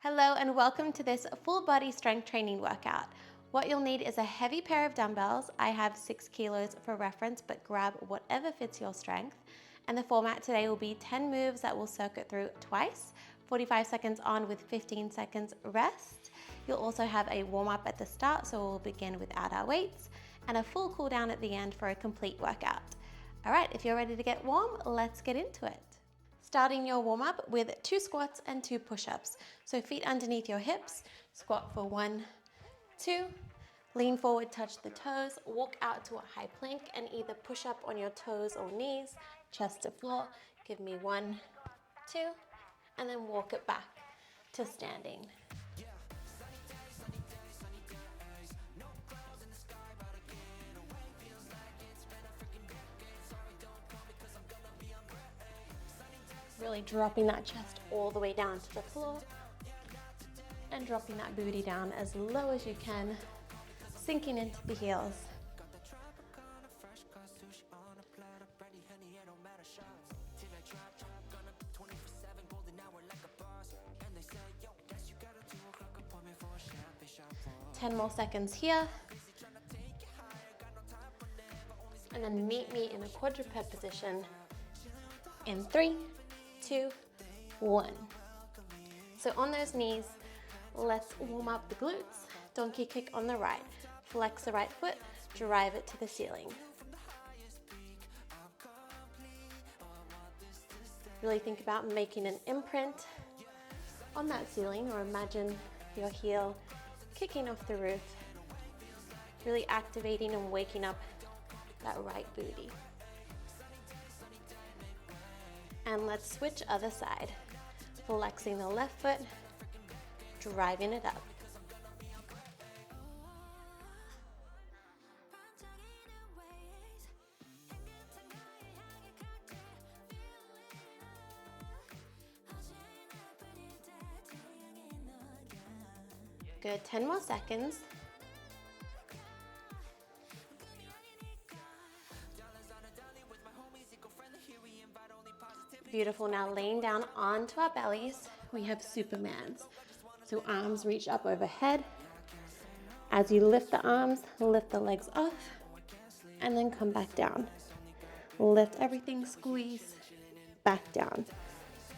Hello and welcome to this full body strength training workout. What you'll need is a heavy pair of dumbbells. I have 6 kilos for reference, but grab whatever fits your strength. And the format today will be 10 moves that we'll circuit through twice, 45 seconds on with 15 seconds rest. You'll also have a warm up at the start, so we'll begin without our weights, and a full cool down at the end for a complete workout. All right, if you're ready to get warm, let's get into it. Starting your warm-up with 2 squats and 2 push-ups. So feet underneath your hips, squat for 1, 2, lean forward, touch the toes, walk out to a high plank and either push up on your toes or knees, chest to floor. Give me 1, 2, and then walk it back to standing. Really dropping that chest all the way down to the floor and dropping that booty down as low as you can, sinking into the heels. Ten more seconds here. And then meet me in a quadruped position in 3, 2, 1. So on those knees, let's warm up the glutes. Donkey kick on the right. Flex the right foot, drive it to the ceiling. Really think about making an imprint on that ceiling, or imagine your heel kicking off the roof, really activating and waking up that right booty. And let's switch other side. Flexing the left foot, driving it up. Good, 10 more seconds. Beautiful, now laying down onto our bellies, we have Supermans. So arms reach up overhead. As you lift the arms, lift the legs off, and then come back down. Lift everything, squeeze, back down.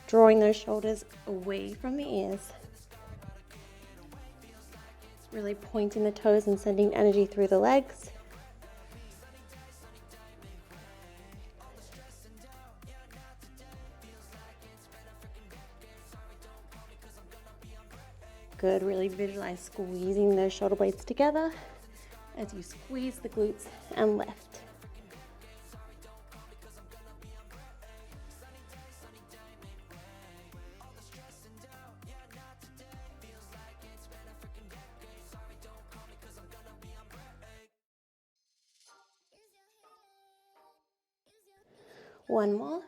Drawing those shoulders away from the ears. Really pointing the toes and sending energy through the legs. Good, really visualize squeezing those shoulder blades together as you squeeze the glutes and lift. One more.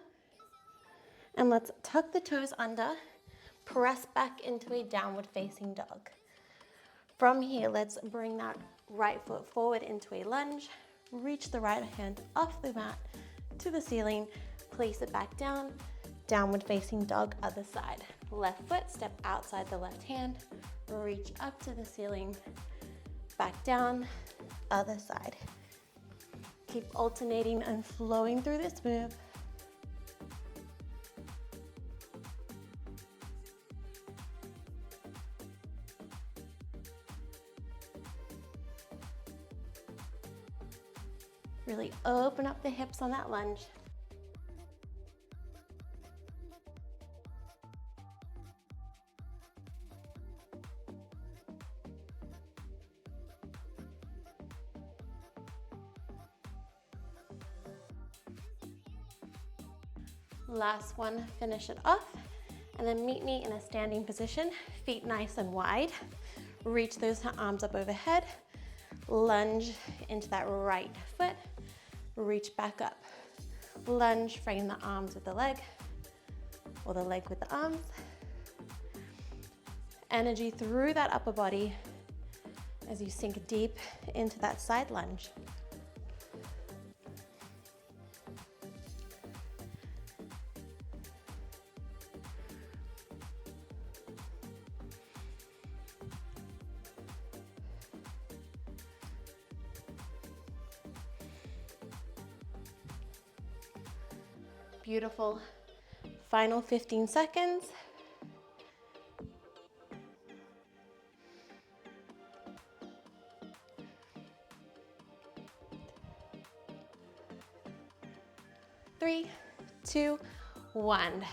And let's tuck the toes under. Press back into a downward facing dog. From here, let's bring that right foot forward into a lunge. Reach the right hand off the mat to the ceiling. Place it back down. Downward facing dog, other side. Left foot, step outside the left hand. Reach up to the ceiling. Back down, other side. Keep alternating and flowing through this move. Really open up the hips on that lunge. Last one, finish it off. And then meet me in a standing position, feet nice and wide. Reach those arms up overhead. Lunge into that right foot. Reach back up. Lunge, frame the arms with the leg, or the leg with the arms. Energy through that upper body as you sink deep into that side lunge. Beautiful. Final 15 seconds. Three, two, one.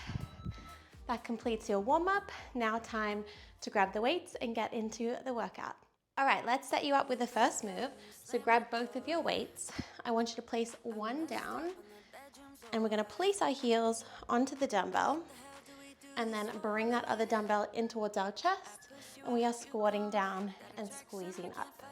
That completes your warm-up. Now time to grab the weights and get into the workout. All right, let's set you up with the first move. So grab both of your weights. I want you to place one down, and we're gonna place our heels onto the dumbbell, and then bring that other dumbbell in towards our chest, and we are squatting down and squeezing up.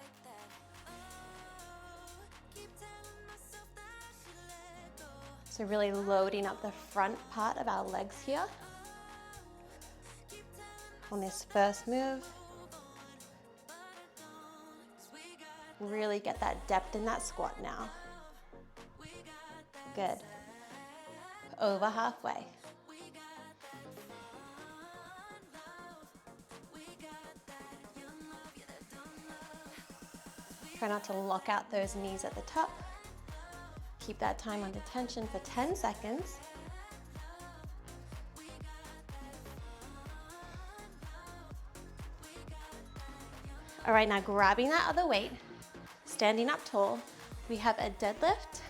So really loading up the front part of our legs here. On this first move, really get that depth in that squat now. Good. Over halfway. Try not to lock out those knees at the top. Keep that time under tension for 10 seconds. All right, now grabbing that other weight, standing up tall, we have a deadlift,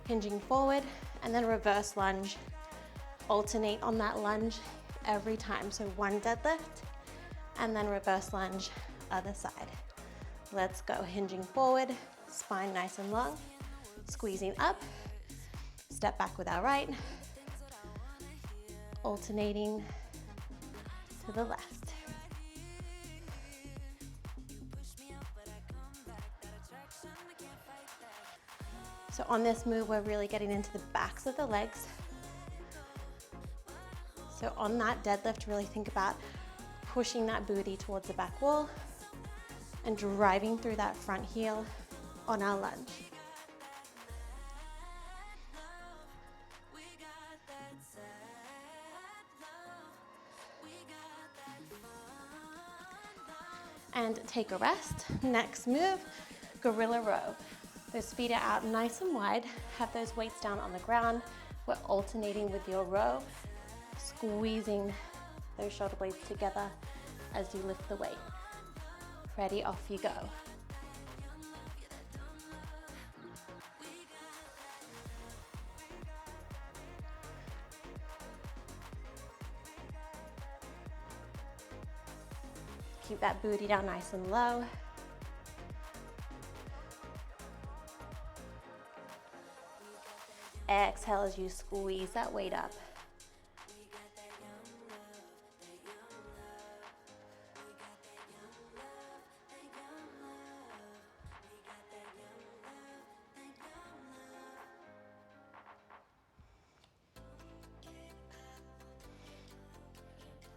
hinging forward, and then reverse lunge. Alternate on that lunge every time. So one deadlift, and then reverse lunge, other side. Let's go, hinging forward, spine nice and long, squeezing up, step back with our right, alternating to the left. So on this move, we're really getting into the backs of the legs. So on that deadlift, really think about pushing that booty towards the back wall and driving through that front heel on our lunge. And take a rest. Next move, gorilla row. Those feet are out nice and wide. Have those weights down on the ground. We're alternating with your row, squeezing those shoulder blades together as you lift the weight. Ready, off you go. Keep that booty down nice and low. Exhale as you squeeze that weight up.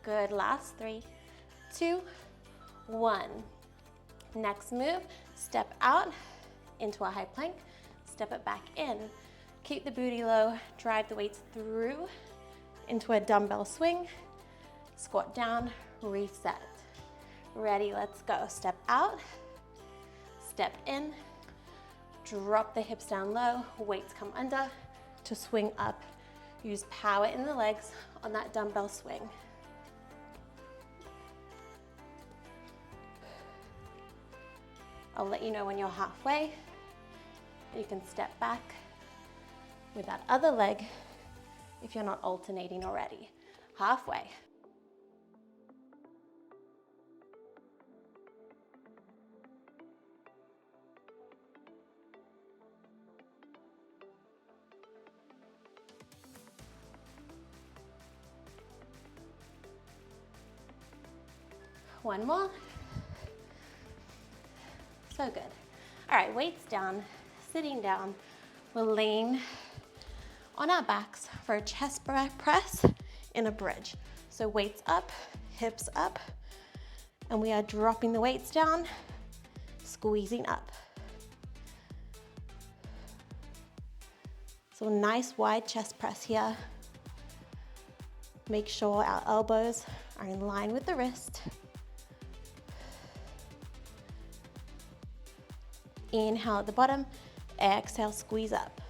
Good, last 3, 2, 1. Next move, step out into a high plank, step it back in. Keep the booty low, drive the weights through into a dumbbell swing, squat down, reset. Ready, let's go. Step out, step in, drop the hips down low, weights come under to swing up. Use power in the legs on that dumbbell swing. I'll let you know when you're halfway. You can step back with that other leg if you're not alternating already. Halfway. One more. So good. All right, weights down, sitting down. We'll lean on our backs for a chest press in a bridge. So weights up, hips up, and we are dropping the weights down, squeezing up. So a nice wide chest press here. Make sure our elbows are in line with the wrist. Inhale at the bottom, exhale, squeeze up.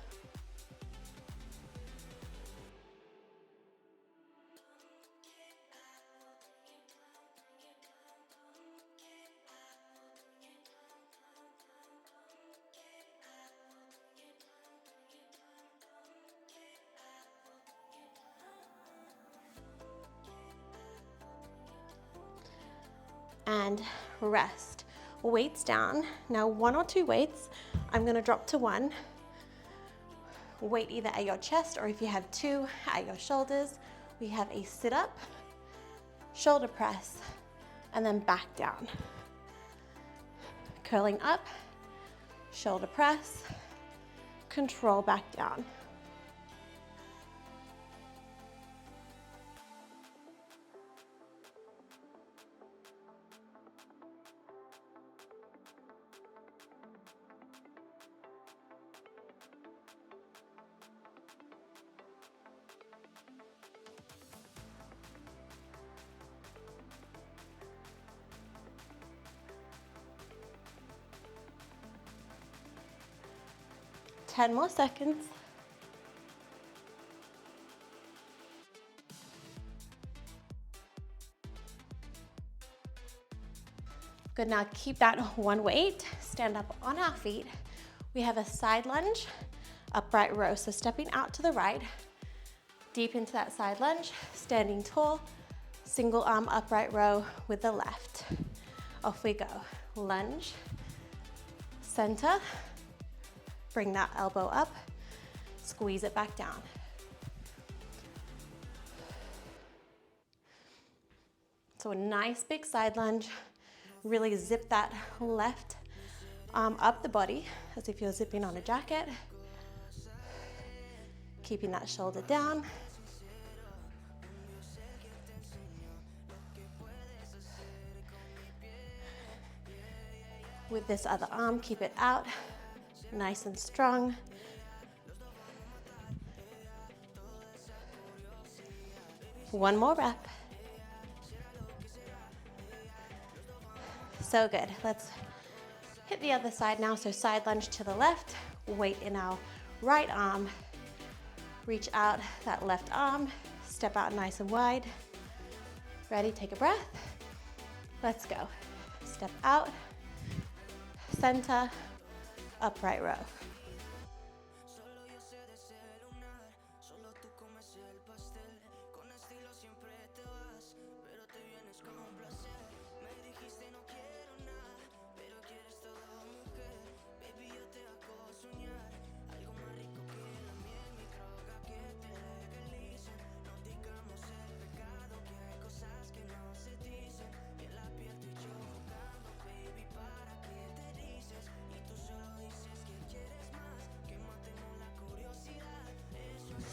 and rest. Weights down. Now 1 or 2 weights, I'm gonna drop to 1. Weight either at your chest, or if you have 2, at your shoulders. We have a sit-up, shoulder press, and then back down. Curling up, shoulder press, control back down. Ten more seconds. Good, now keep that one weight. Stand up on our feet. We have a side lunge, upright row. So stepping out to the right, deep into that side lunge, standing tall, single arm upright row with the left. Off we go. Lunge, center, bring that elbow up, squeeze it back down. So a nice big side lunge. Really zip that left arm up the body as if you're zipping on a jacket. Keeping that shoulder down. With this other arm, keep it out, nice and strong. One more rep. So good. Let's hit the other side now. So side lunge to the left, weight in our right arm. Reach out that left arm, step out nice and wide. Ready, take a breath. Let's go. Step out, center, upright row.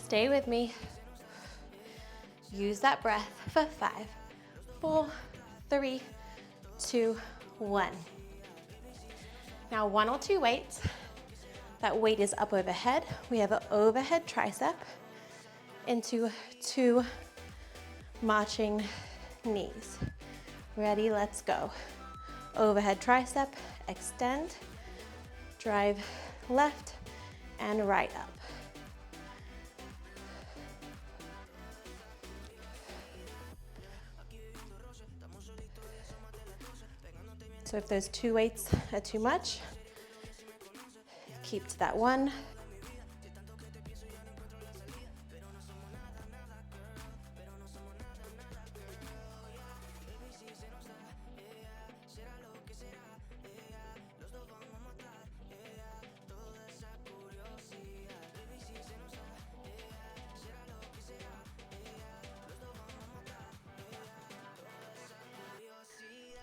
Stay with me. Use that breath for 5, 4, 3, 2, 1. Now 1 or 2 weights. That weight is up overhead. We have an overhead tricep into 2 marching knees. Ready, let's go. Overhead tricep, extend, drive left and right up. So if those 2 weights are too much, keep to that 1.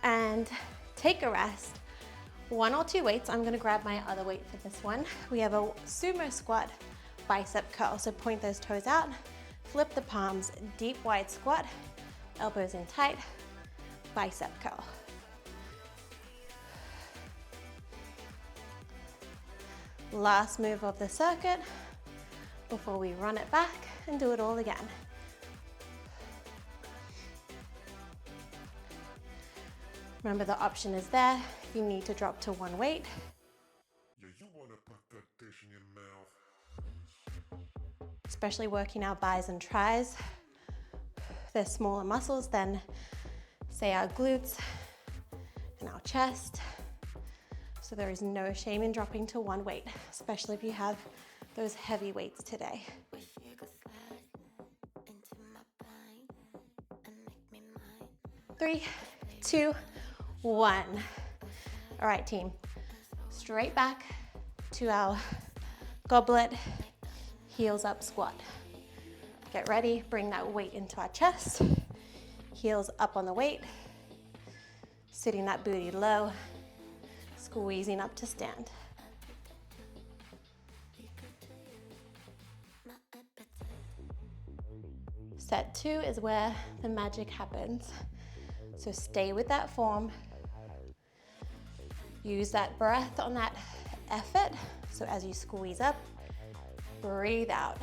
And take a rest. 1 or 2 weights. I'm gonna grab my other weight for this one. We have a sumo squat bicep curl. So point those toes out, flip the palms, deep wide squat, elbows in tight, bicep curl. Last move of the circuit before we run it back and do it all again. Remember, the option is there if you need to drop to 1 weight. Yeah, you wanna put that dish in your mouth. Especially working our buys and tries. They're smaller muscles than, say, our glutes and our chest. So there is no shame in dropping to 1 weight, especially if you have those heavy weights today. 3, 2, 1. All right, team. Straight back to our goblet, heels up squat. Get ready, bring that weight into our chest. Heels up on the weight. Sitting that booty low, squeezing up to stand. Set 2 is where the magic happens. So stay with that form. Use that breath on that effort. So as you squeeze up, breathe out.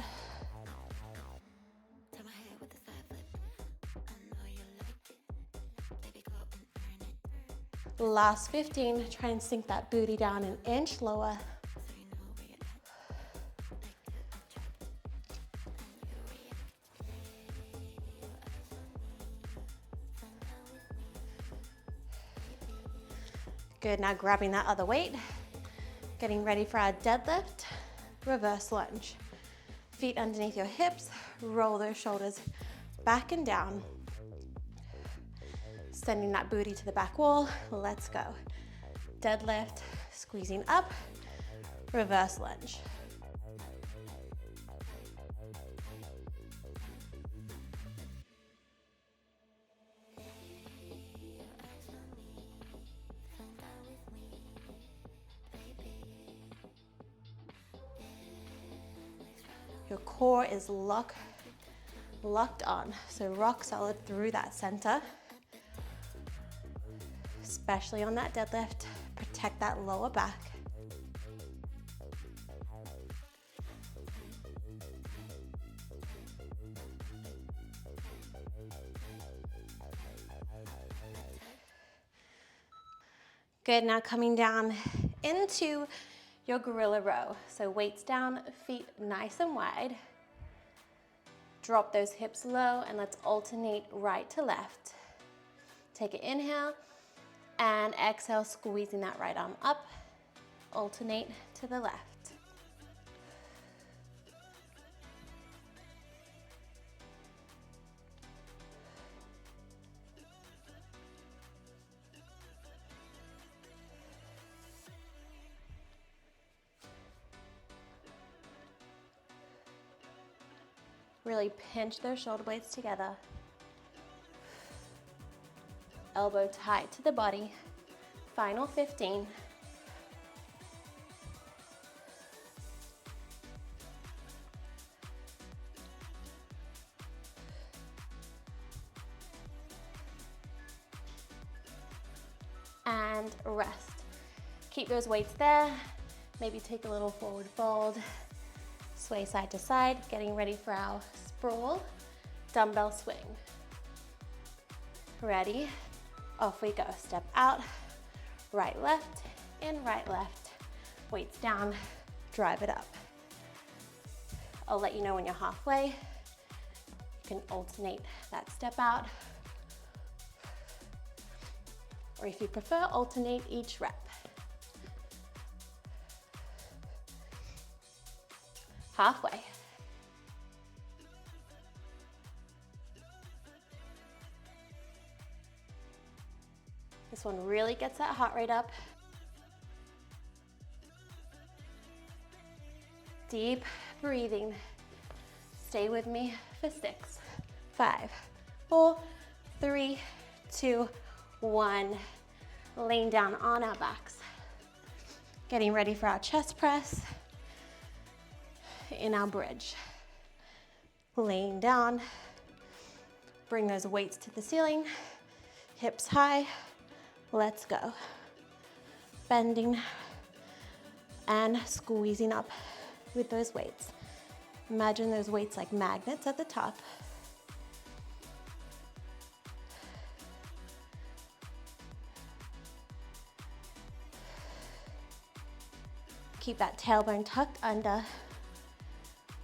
Last 15, try and sink that booty down an inch lower. Good, now grabbing that other weight, getting ready for our deadlift, reverse lunge. Feet underneath your hips, roll those shoulders back and down. Sending that booty to the back wall, let's go. Deadlift, squeezing up, reverse lunge. Your core is locked on, so rock solid through that center. Especially on that deadlift, protect that lower back. Good, now coming down into your gorilla row. So weights down, feet nice and wide. Drop those hips low and let's alternate right to left. Take an inhale and exhale, squeezing that right arm up. Alternate to the left. Really pinch those shoulder blades together. Elbow tight to the body. Final 15. And rest. Keep those weights there. Maybe take a little forward fold. Sway side to side, getting ready for our sprawl dumbbell swing. Ready? Off we go. Step out, right, left, in, right, left. Weights down, drive it up. I'll let you know when you're halfway. You can alternate that step out. Or if you prefer, alternate each rep. Halfway. This one really gets that heart rate up. Deep breathing. Stay with me for 6, 5, 4, 3, 2, 1. Laying down on our backs. Getting ready for our chest press in our bridge. Laying down. Bring those weights to the ceiling. Hips high. Let's go. Bending and squeezing up with those weights. Imagine those weights like magnets at the top. Keep that tailbone tucked under.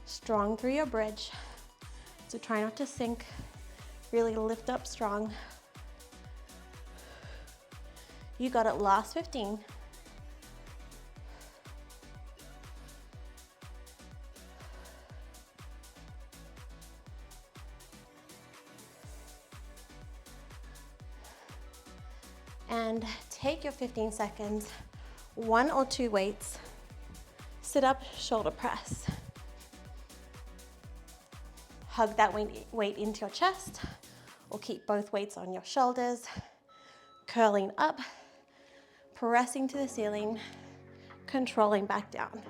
Strong through your bridge. So try not to sink. Really lift up strong. You got it, last 15. And take your 15 seconds, 1 or 2 weights, sit up, shoulder press. Hug that weight into your chest, or keep both weights on your shoulders, curling up, pressing to the ceiling, controlling back down.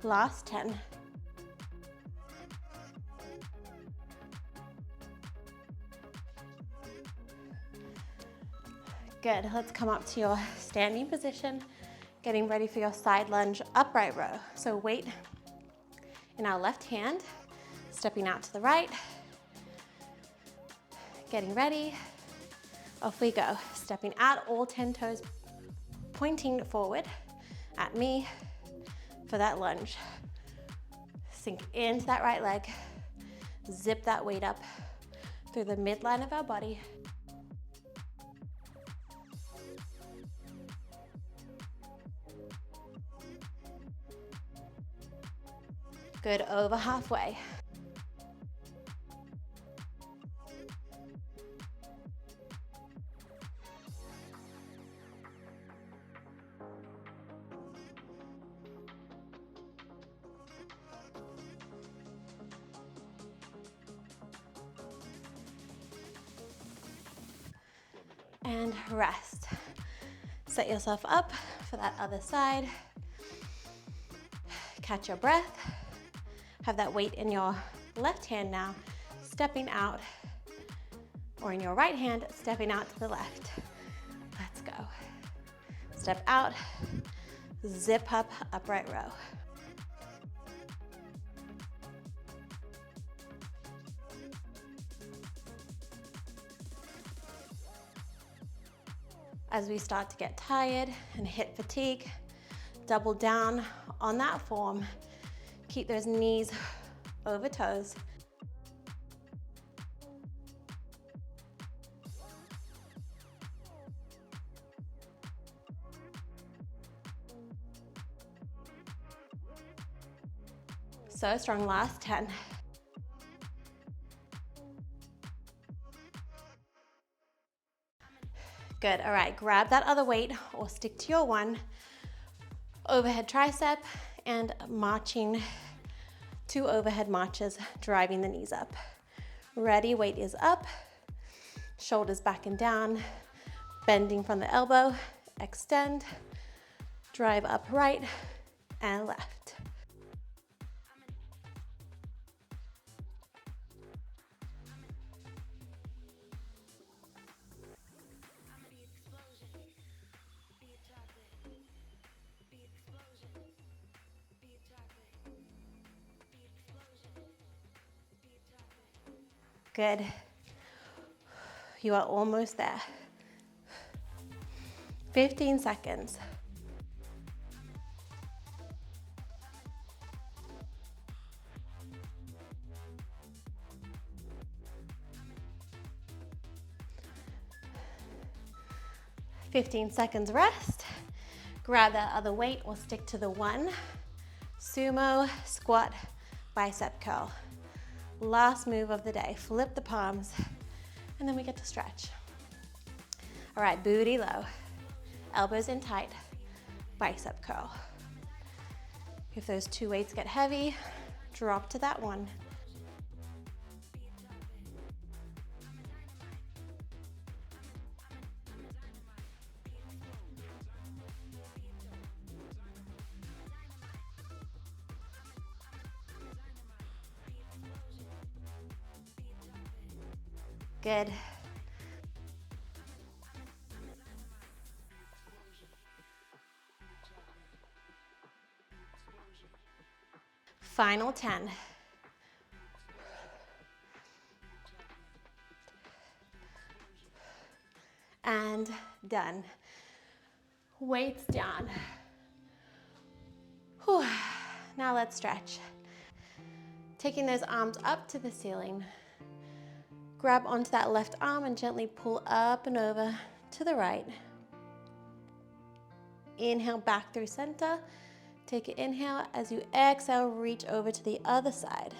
Last 10. Good, let's come up to your standing position, getting ready for your side lunge upright row. So weight in our left hand, stepping out to the right, getting ready, off we go. Stepping out, all 10 toes pointing forward at me for that lunge. Sink into that right leg, zip that weight up through the midline of our body. Good, over halfway. And rest. Set yourself up for that other side. Catch your breath. Have that weight in your left hand now, stepping out, or in your right hand, stepping out to the left. Let's go. Step out, zip up, upright row. As we start to get tired and hit fatigue, double down on that form. Keep those knees over toes. So strong, last 10. Good, all right, grab that other weight or stick to your one. Overhead tricep and marching 2 overhead marches, driving the knees up. Ready, weight is up, shoulders back and down, bending from the elbow, extend, drive up right and left. Good. You are almost there. 15 seconds. Fifteen seconds rest. Grab that other weight or stick to the one. Sumo, squat, bicep curl. Last move of the day. Flip the palms, and then we get to stretch. All right, booty low, elbows in tight, bicep curl. If those 2 weights get heavy, drop to that one. Good. Final 10. and done. Weights down. Whew. Now let's stretch. Taking those arms up to the ceiling. Grab onto that left arm and gently pull up and over to the right. Inhale back through center. Take an inhale. As you exhale, reach over to the other side.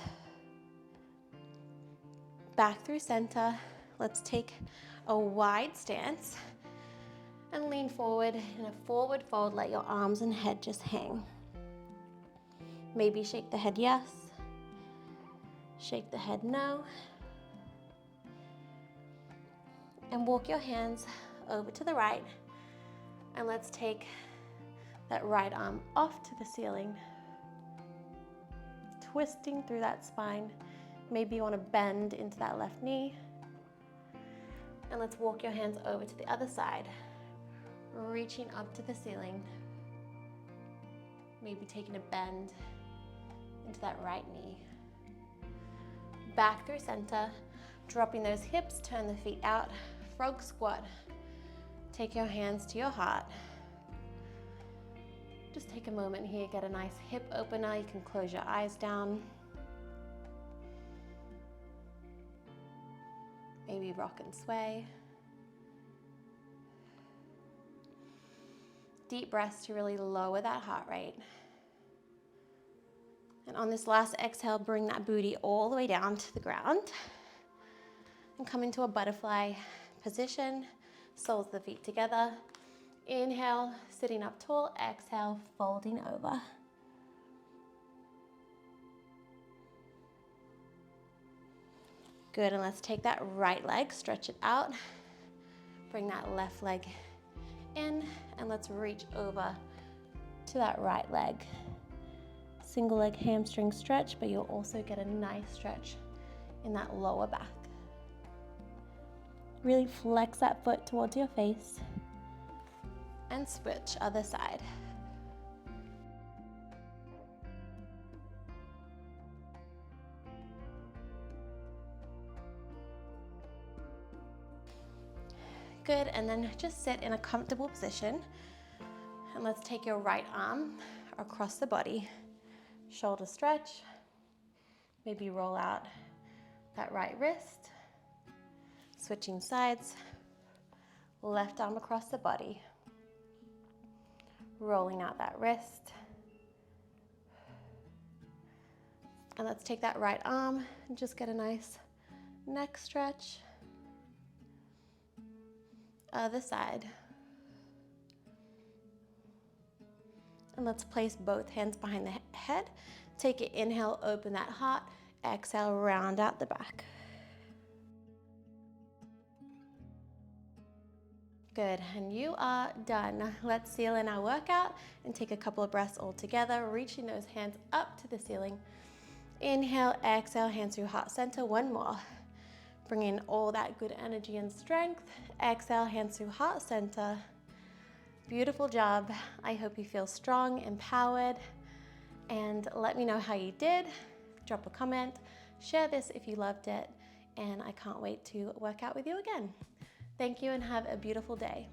Back through center. Let's take a wide stance and lean forward in a forward fold. Let your arms and head just hang. Maybe shake the head yes, shake the head no, and walk your hands over to the right, and let's take that right arm off to the ceiling, twisting through that spine. Maybe you want to bend into that left knee, and let's walk your hands over to the other side, reaching up to the ceiling, maybe taking a bend into that right knee. Back through center, dropping those hips, turn the feet out, frog squat. Take your hands to your heart. Just take a moment here, get a nice hip opener. You can close your eyes down. Maybe rock and sway. Deep breaths to really lower that heart rate. And on this last exhale, bring that booty all the way down to the ground and come into a butterfly position, soles of the feet together. Inhale, sitting up tall. Exhale, folding over. Good, and let's take that right leg, stretch it out. Bring that left leg in, and let's reach over to that right leg. Single leg hamstring stretch, but you'll also get a nice stretch in that lower back. Really flex that foot towards your face and switch other side. Good, and then just sit in a comfortable position, and let's take your right arm across the body. Shoulder stretch, maybe roll out that right wrist, switching sides, left arm across the body, rolling out that wrist. And let's take that right arm and just get a nice neck stretch. Other side. And let's place both hands behind the head. Take an inhale, open that heart. Exhale, round out the back. Good, and you are done. Let's seal in our workout and take a couple of breaths all together, reaching those hands up to the ceiling. Inhale, exhale, hands through heart center. One more. Bring in all that good energy and strength. Exhale, hands through heart center. Beautiful job. I hope you feel strong, empowered, and let me know how you did. Drop a comment, share this if you loved it, and I can't wait to work out with you again. Thank you and have a beautiful day.